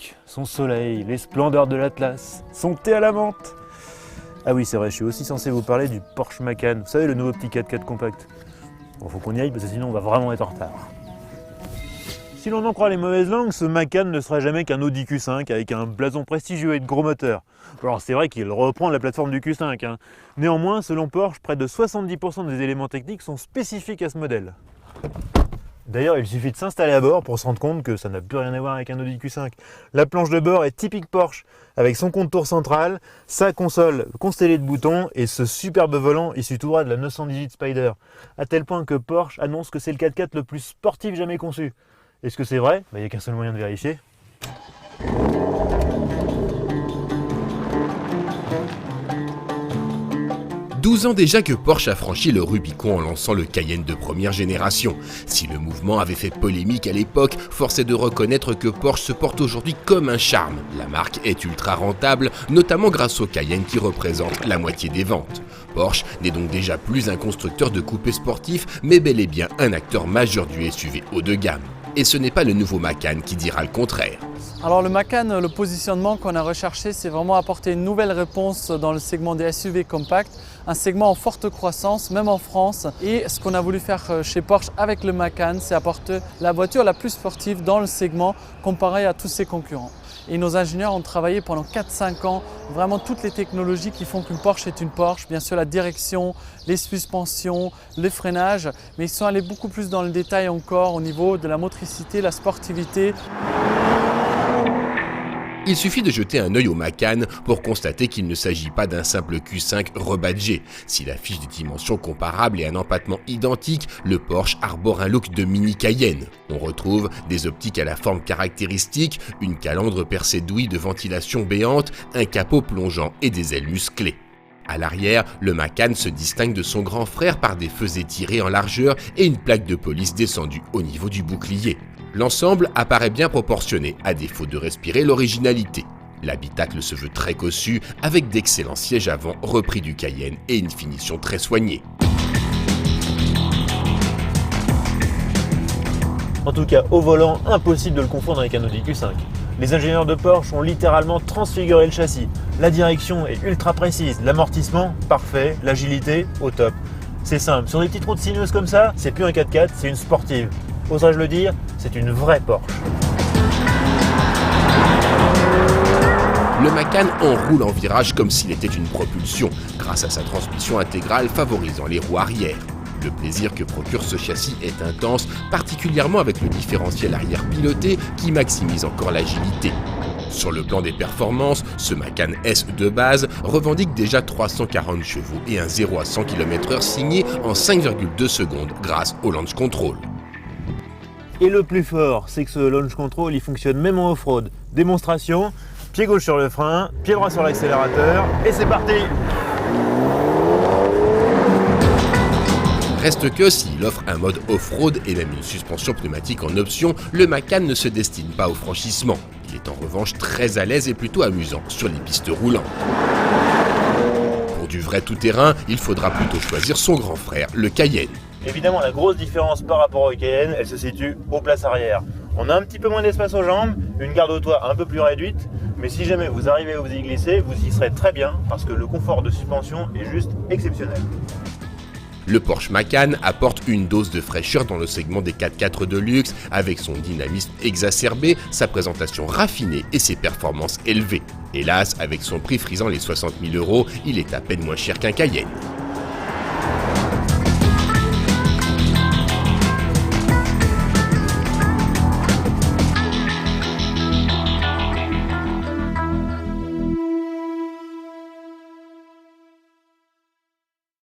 musique, son soleil, les splendeurs de l'Atlas, son thé à la menthe. Ah oui, c'est vrai, je suis aussi censé vous parler du Porsche Macan, vous savez, le nouveau petit 4x4 compact. Bon, faut qu'on y aille parce que sinon on va vraiment être en retard. Si l'on en croit les mauvaises langues, ce Macan ne sera jamais qu'un Audi Q5 avec un blason prestigieux et de gros moteurs. Alors c'est vrai qu'il reprend la plateforme du Q5. Hein. Néanmoins, selon Porsche, près de 70% des éléments techniques sont spécifiques à ce modèle. D'ailleurs, il suffit de s'installer à bord pour se rendre compte que ça n'a plus rien à voir avec un Audi Q5. La planche de bord est typique Porsche, avec son contour central, sa console constellée de boutons et ce superbe volant issu tout droit de la 918 Spider. À tel point que Porsche annonce que c'est le 4x4 le plus sportif jamais conçu. Est-ce que c'est vrai? Il n'y a qu'un seul moyen de vérifier. 12 ans déjà que Porsche a franchi le Rubicon en lançant le Cayenne de première génération. Si le mouvement avait fait polémique à l'époque, force est de reconnaître que Porsche se porte aujourd'hui comme un charme. La marque est ultra rentable, notamment grâce au Cayenne qui représente la moitié des ventes. Porsche n'est donc déjà plus un constructeur de coupés sportifs, mais bel et bien un acteur majeur du SUV haut de gamme. Et ce n'est pas le nouveau Macan qui dira le contraire. Alors le Macan, le positionnement qu'on a recherché, c'est vraiment apporter une nouvelle réponse dans le segment des SUV compacts, un segment en forte croissance, même en France. Et ce qu'on a voulu faire chez Porsche avec le Macan, c'est apporter la voiture la plus sportive dans le segment comparé à tous ses concurrents. Et nos ingénieurs ont travaillé pendant 4-5 ans, vraiment toutes les technologies qui font qu'une Porsche est une Porsche. Bien sûr la direction, les suspensions, le freinage, mais ils sont allés beaucoup plus dans le détail encore au niveau de la motricité, la sportivité. Il suffit de jeter un œil au Macan pour constater qu'il ne s'agit pas d'un simple Q5 rebadgé. S'il affiche des dimensions comparables et un empattement identique, le Porsche arbore un look de mini Cayenne. On retrouve des optiques à la forme caractéristique, une calandre percée d'ouïes de ventilation béante, un capot plongeant et des ailes musclées. À l'arrière, le Macan se distingue de son grand frère par des feux étirés en largeur et une plaque de police descendue au niveau du bouclier. L'ensemble apparaît bien proportionné, à défaut de respirer l'originalité. L'habitacle se veut très cossu, avec d'excellents sièges avant repris du Cayenne et une finition très soignée. En tout cas, au volant, impossible de le confondre avec un Audi Q5. Les ingénieurs de Porsche ont littéralement transfiguré le châssis. La direction est ultra précise, l'amortissement parfait, l'agilité au top. C'est simple, sur des petites routes sinueuses comme ça, c'est plus un 4x4, c'est une sportive. Oserais-je le dire, c'est une vraie Porsche. Le Macan enroule en virage comme s'il était une propulsion, grâce à sa transmission intégrale favorisant les roues arrière. Le plaisir que procure ce châssis est intense, particulièrement avec le différentiel arrière piloté qui maximise encore l'agilité. Sur le plan des performances, ce Macan S de base revendique déjà 340 chevaux et un 0 à 100 km/h signé en 5,2 secondes grâce au Launch Control. Et le plus fort, c'est que ce launch control, il fonctionne même en off-road. Démonstration, pied gauche sur le frein, pied droit sur l'accélérateur, et c'est parti! Reste que s'il offre un mode off-road et même une suspension pneumatique en option, le Macan ne se destine pas au franchissement. Il est en revanche très à l'aise et plutôt amusant sur les pistes roulantes. Pour du vrai tout-terrain, il faudra plutôt choisir son grand frère, le Cayenne. Évidemment, la grosse différence par rapport au Cayenne, elle se situe aux places arrière. On a un petit peu moins d'espace aux jambes, une garde au toit un peu plus réduite, mais si jamais vous arrivez à vous y glisser, vous y serez très bien parce que le confort de suspension est juste exceptionnel. Le Porsche Macan apporte une dose de fraîcheur dans le segment des 4x4 de luxe avec son dynamisme exacerbé, sa présentation raffinée et ses performances élevées. Hélas, avec son prix frisant les 60 000 €, il est à peine moins cher qu'un Cayenne.